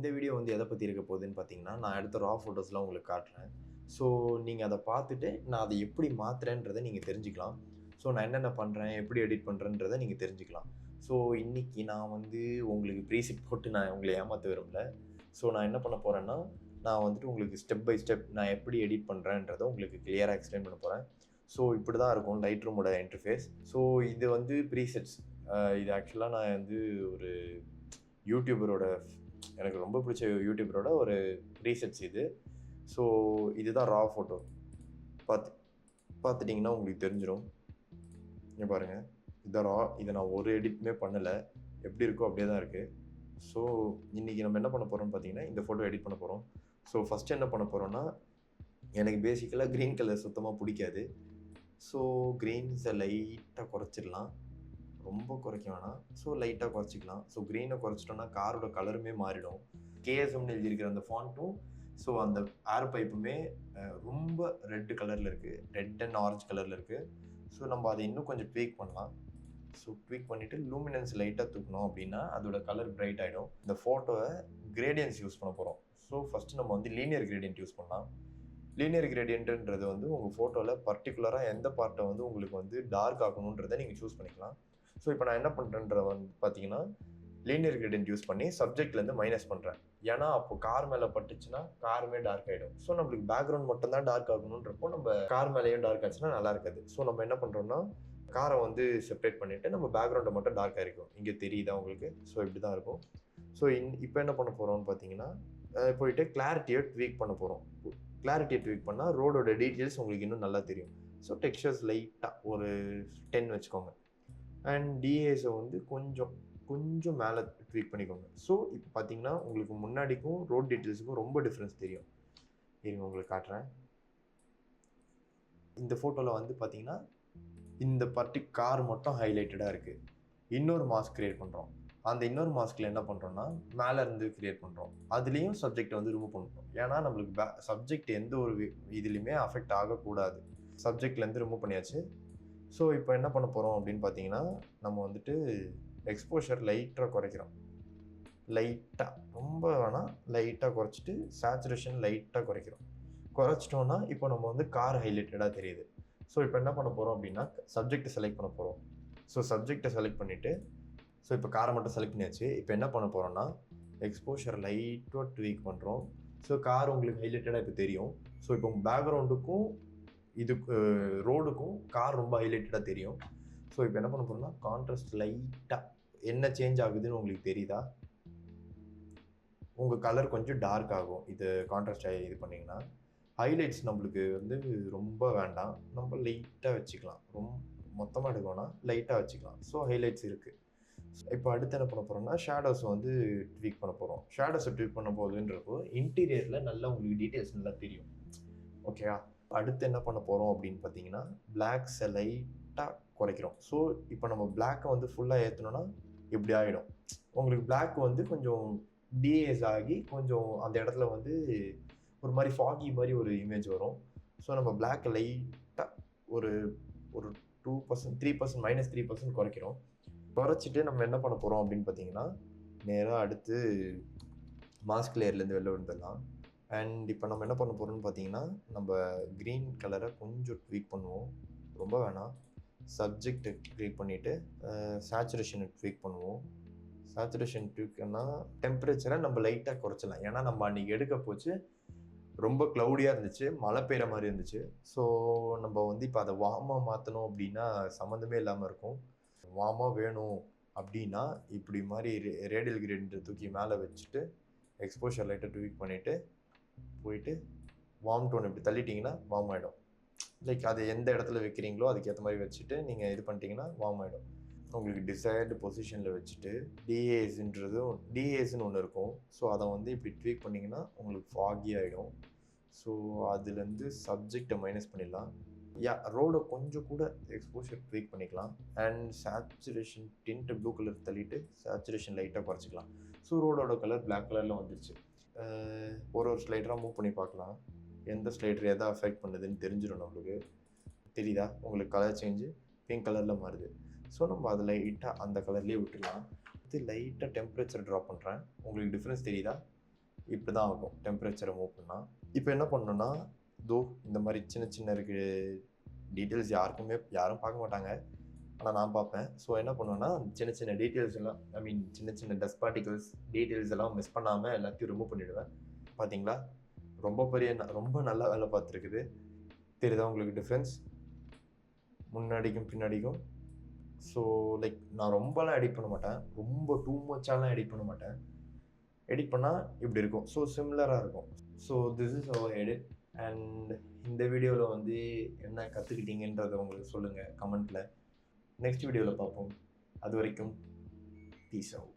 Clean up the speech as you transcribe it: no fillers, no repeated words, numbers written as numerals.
இந்த வீடியோ வந்து எதை பற்றி இருக்க போகுதுன்னு பார்த்தீங்கன்னா, நான் எடுத்த ரா ஃபோட்டோஸ்லாம் உங்களுக்கு காட்டுறேன். ஸோ நீங்கள் அதை பார்த்துட்டு நான் அதை எப்படி மாற்றுறேன்றதை நீங்கள் தெரிஞ்சுக்கலாம். ஸோ நான் என்னென்ன பண்ணுறேன், எப்படி எடிட் பண்ணுறேன்றதை நீங்கள் தெரிஞ்சுக்கலாம். ஸோ இன்றைக்கி நான் வந்து உங்களுக்கு ப்ரீசெட் போட்டு நான் உங்களை ஏமாற்ற விரும்பல. ஸோ நான் என்ன பண்ண போகிறேன்னா, நான் வந்துட்டு உங்களுக்கு ஸ்டெப் பை ஸ்டெப் நான் எப்படி எடிட் பண்ணுறேன்றதை உங்களுக்கு கிளியராக எக்ஸ்பிளைன் பண்ண போகிறேன். ஸோ இப்படி தான் இருக்கும் லைட் ரூமோட இன்டர்ஃபேஸ். ஸோ இது வந்து ப்ரீசெட்ஸ். இது ஆக்சுவலாக நான் வந்து ஒரு யூடியூபரோட, எனக்கு ரொம்ப பிடிச்ச யூடியூபரோட ஒரு ப்ரீசெட்ஸ் இது. ஸோ இதுதான் ரா ஃபோட்டோ. பார்த்துட்டிங்கன்னா உங்களுக்கு தெரிஞ்சிடும். இங்கே பாருங்கள், இதுதான் ரா. இதை நான் ஒரு எடிட்டுமே பண்ணலை, எப்படி இருக்கோ அப்படியே தான் இருக்குது. ஸோ இன்றைக்கி நம்ம என்ன பண்ண போகிறோம்னு பார்த்தீங்கன்னா, இந்த ஃபோட்டோ எடிட் பண்ண போகிறோம். ஸோ ஃபஸ்ட்டு என்ன பண்ண போகிறோன்னா, எனக்கு பேசிக்கலாக க்ரீன் கலர் சுத்தமாக பிடிக்காது. ஸோ க்ரீன்ஸை லைட்டாக குறைச்சிடலாம், ரொம்ப குறைக்க வேணாம். ஸோ லைட்டாக குறைச்சிக்கலாம். ஸோ க்ரீனை குறைச்சிட்டோன்னா காரோட கலருமே மாறிடும். கேஎஸ்எம்னு எழுதியிருக்கிற அந்த ஃபாண்ட்டும் ஸோ அந்த ஏர் பைப்புமே ரொம்ப ரெட் கலரில் இருக்குது, ரெட் அண்ட் ஆரஞ்சு கலரில் இருக்குது. ஸோ நம்ம அதை இன்னும் கொஞ்சம் ட்வீக் பண்ணலாம். ஸோ ட்வீக் பண்ணிவிட்டு லூமினன்ஸ் லைட்டாக தூக்கணும் அப்படின்னா அதோட கலர் பிரைட் ஆகிடும். இந்த ஃபோட்டோவை கிரேடியன்ஸ் யூஸ் பண்ண போகிறோம். ஸோ ஃபஸ்ட்டு நம்ம வந்து லீனியர் கிரேடியன்ட் யூஸ் பண்ணலாம். லீனியர் கிரேடியன்ட்டுன்றது வந்து உங்கள் ஃபோட்டோவில் பர்டிகுலராக எந்த பார்ட்டை வந்து உங்களுக்கு வந்து டார்க் ஆகணுன்றதை நீங்கள் சூஸ் பண்ணிக்கலாம். ஸோ இப்போ நான் என்ன பண்ணுறேன்ற வந்து பார்த்தீங்கன்னா, லீனியர் கிரேடியன்ட் யூஸ் பண்ணி சப்ஜெக்ட்லேருந்து மைனஸ் பண்ணுறேன். ஏன்னா அப்போ கார் மேலே பட்டுச்சுன்னா காருமே டார்க் ஆகிடும். ஸோ நம்மளுக்கு பேக்ரவுண்ட் மட்டும் தான் டார்க் ஆகணுன்றப்போ நம்ம கார் மேலேயும் டார்க் ஆச்சுன்னா நல்லா இருக்காது. ஸோ நம்ம என்ன பண்ணுறோம்னா, காரை வந்து செப்பரேட் பண்ணிவிட்டு நம்ம பேக்ரவுண்டை மட்டும் டார்க் ஆகிருக்கும். இங்கே தெரியுதா உங்களுக்கு? ஸோ இப்படி தான் இருக்கும். ஸோ இப்போ என்ன பண்ண போகிறோம்னு பார்த்தீங்கன்னா, போயிட்டு கிளாரிட்டியை ட்வீக் பண்ண போகிறோம். கிளாரிட்டியை ட்வீக் பண்ணால் ரோடோட டீட்டெயில்ஸ் உங்களுக்கு இன்னும் நல்லா தெரியும். ஸோ டெக்ஸ்சர்ஸ் லைட்டாக ஒரு 10 வச்சுக்கோங்க. அண்ட் டிஏஸை வந்து கொஞ்சம் மேலே ட்வீக் பண்ணிக்கோங்க. ஸோ இப்போ பார்த்தீங்கன்னா உங்களுக்கு முன்னாடிக்கும் ரோட் டீட்டெயில்ஸுக்கும் ரொம்ப டிஃப்ரென்ஸ் தெரியும். இருங்க உங்களுக்கு காட்டுறேன். இந்த ஃபோட்டோவில் வந்து பார்த்தீங்கன்னா இந்த கார் மட்டும் ஹைலைட்டடாக இருக்குது. இன்னொரு மாஸ்க் க்ரியேட் பண்ணுறோம். அந்த இன்னொரு மாஸ்கில் என்ன பண்ணுறோன்னா, மேலே இருந்து க்ரியேட் பண்ணுறோம். அதுலேயும் சப்ஜெக்டை வந்து ரிமூவ் பண்ணுறோம். ஏன்னா நம்மளுக்கு சப்ஜெக்ட் எந்த ஒரு இதுலேயுமே அஃபெக்ட் ஆகக்கூடாது. சப்ஜெக்ட்லேருந்து ரிமூவ் பண்ணியாச்சு. ஸோ இப்போ என்ன பண்ண போகிறோம் அப்படின்னு பார்த்தீங்கன்னா, நம்ம வந்துட்டு எக்ஸ்போஷர் லைட்டாக குறைக்கிறோம். லைட்டாக, ரொம்ப வேணாம், லைட்டாக குறைச்சிட்டு சேச்சுரேஷன் லைட்டாக குறைக்கிறோம். குறைச்சிட்டோன்னா இப்போ நம்ம வந்து கார் ஹைலைட்டடாக தெரியுது. ஸோ இப்போ என்ன பண்ண போகிறோம் அப்படின்னா, சப்ஜெக்டை செலக்ட் பண்ண போகிறோம். ஸோ சப்ஜெக்டை செலக்ட் பண்ணிவிட்டு, ஸோ இப்போ காரை மட்டும் செலக்ட் பண்ணியாச்சு. இப்போ என்ன பண்ண போகிறோன்னா, எக்ஸ்போஷர் லைட்டாக ட்வீக் பண்ணுறோம். ஸோ கார் உங்களுக்கு ஹைலைட்டடாக இப்போ தெரியும். ஸோ இப்போ பேக்ரவுண்டுக்கும் இதுக்கு ரோடுக்கும் கார் ரொம்ப ஹைலைட்டடாக தெரியும். ஸோ இப்போ என்ன பண்ண போகிறோம்னா, கான்ட்ராஸ்ட் லைட்டாக என்ன சேஞ்ச் ஆகுதுன்னு உங்களுக்கு தெரியுதா? உங்கள் கலர் கொஞ்சம் டார்க் ஆகும் இது கான்ட்ராஸ்ட் இது பண்ணிங்கன்னா. ஹைலைட்ஸ் நம்மளுக்கு வந்து ரொம்ப வேண்டாம், நம்ம லைட்டாக வச்சுக்கலாம். ரொம்ப மொத்தமாக எடுக்கணும்னா லைட்டாக வச்சுக்கலாம். ஸோ ஹைலைட்ஸ் இருக்குது. இப்போ அடுத்து என்ன பண்ண போகிறோம்னா, ஷேடோஸை வந்து ட்வீக் பண்ண போகிறோம். ஷேடோஸை ட்வீக் பண்ண போகுதுன்றப்போ இன்டீரியரில் நல்லா உங்களுக்கு டீட்டெயில்ஸ் நல்லா தெரியும். ஓகேவா? அடுத்து என்ன பண்ண போகிறோம் அப்படின்னு பார்த்தீங்கன்னா, பிளாக்ஸை லைட்டாக குறைக்கிறோம். ஸோ இப்போ நம்ம பிளாக்கை வந்து ஃபுல்லாக ஏற்றணும்னா இப்படி ஆகிடும். உங்களுக்கு பிளாக் வந்து கொஞ்சம் டிஏஸ் ஆகி கொஞ்சம் அந்த இடத்துல வந்து ஒரு மாதிரி ஃபாகி மாதிரி ஒரு இமேஜ் வரும். ஸோ நம்ம பிளாக்கை லைட்டாக ஒரு ஒரு 2%, 3%, -3% குறைக்கிறோம். குறைச்சிட்டு நம்ம என்ன பண்ண போகிறோம் அப்படின்னு பார்த்தீங்கன்னா, நேராக அடுத்து மாஸ்க் லேயர்லேருந்து வெளில வந்துடலாம். அண்ட் இப்போ நம்ம என்ன பண்ண போகிறோம்னு பார்த்தீங்கன்னா, நம்ம க்ரீன் கலரை கொஞ்சம் ட்வீக் பண்ணுவோம், ரொம்ப வேணாம். சப்ஜெக்டை ட்வீக் பண்ணிவிட்டு சேச்சுரேஷனை ட்வீக் பண்ணுவோம். சேச்சுரேஷன் ட்வீக்னா டெம்பரேச்சரை நம்ம லைட்டாக குறைச்சிடலாம். ஏன்னா நம்ம அன்றைக்கி எடுக்க போச்சு ரொம்ப க்ளவுடியாக இருந்துச்சு, மழை பெய்கிற மாதிரி இருந்துச்சு. ஸோ நம்ம வந்து இப்போ அதை வார்மாக மாற்றணும் அப்படின்னா சம்மந்தமே இல்லாமல் இருக்கும். வார்மாக வேணும் அப்படின்னா இப்படி மாதிரி ரேடியல் கிரேடியன்ட்டை தூக்கி மேலே வச்சுட்டு எக்ஸ்போஷர் லைட்டை ட்வீக் பண்ணிவிட்டு போயிட்டு வார்ம் டோன் இப்படி தள்ளிட்டிங்கன்னா வார்ம் ஆகிடும். லைக் அது எந்த இடத்துல வைக்கிறீங்களோ அதுக்கேற்ற மாதிரி வச்சுட்டு நீங்கள் இது பண்ணிட்டீங்கன்னா வார்ம் ஆகிடும். உங்களுக்கு டிசைர்டு பொசிஷனில் வச்சுட்டு டிஏஸ்ன்னு ஒன்று இருக்கும். ஸோ அதை வந்து இப்படி ட்வீக் பண்ணிங்கன்னா உங்களுக்கு ஃபாகி ஆகிடும். ஸோ அதுலேருந்து சப்ஜெக்டை மைனஸ் பண்ணிடலாம். ரோடை கொஞ்சம் கூட எக்ஸ்போஷர் ட்வீக் பண்ணிக்கலாம். And saturation tint blue colour தள்ளிட்டு சேச்சுரேஷன் லைட்டாக குறைச்சிக்கலாம். ஸோ ரோடோட கலர் பிளாக் கலரில் வந்துருச்சு. ஒரு ஸ்லைடராக மூவ் பண்ணி பார்க்கலாம், எந்த ஸ்லைடர் எதை அஃபெக்ட் பண்ணுதுன்னு தெரிஞ்சிடும் நம்மளுக்கு. தெரியுதா உங்களுக்கு? கலர் சேஞ்சு பிங்க் கலரில் மாறுது. ஸோ நம்ம அதை லைட்டாக அந்த கலர்லேயே விட்டுடலாம். இது லைட்டாக டெம்பரேச்சர் ட்ராப் பண்ணுறேன். உங்களுக்கு டிஃப்ரென்ஸ் தெரியுதா? இப்படி தான் ஆகும் டெம்பரேச்சரை மூவ் பண்ணால். இப்போ என்ன பண்ணணும்னா இந்த மாதிரி சின்ன சின்ன இருக்கு டீட்டெயில்ஸ் யாரும் பார்க்க மாட்டாங்க, ஆனால் நான் பார்ப்பேன். ஸோ என்ன பண்ணுவேன்னா சின்ன சின்ன டீட்டெயில்ஸ் எல்லாம் சின்ன சின்ன டஸ்ட் பார்ட்டிகல்ஸ் டீட்டெயில்ஸ் எல்லாம் மிஸ் பண்ணாமல் எல்லாத்தையும் ரிமூவ் பண்ணிவிடுவேன். பார்த்தீங்களா, ரொம்ப நல்லா வேலை பார்த்துருக்குது. தெரியுதா உங்களுக்கு டிஃப்ரென்ஸ் முன்னாடிக்கும் பின்னாடிக்கும்? ஸோ லைக் நான் ரொம்பலாம் எடிட் பண்ண மாட்டேன், ரொம்ப டூ மச்சாலாம் எடிட் பண்ண மாட்டேன். எடிட் பண்ணால் இப்படி இருக்கும். ஸோ சிமிலராக இருக்கும். So this is our edit. And இந்த வீடியோவில் வந்து என்ன கற்றுக்கிட்டீங்கன்றதை உங்களுக்கு சொல்லுங்கள் கமெண்ட்டில். நெக்ஸ்ட் வீடியோவில் பார்ப்போம். அது வரைக்கும் பீஸ் அவுட்.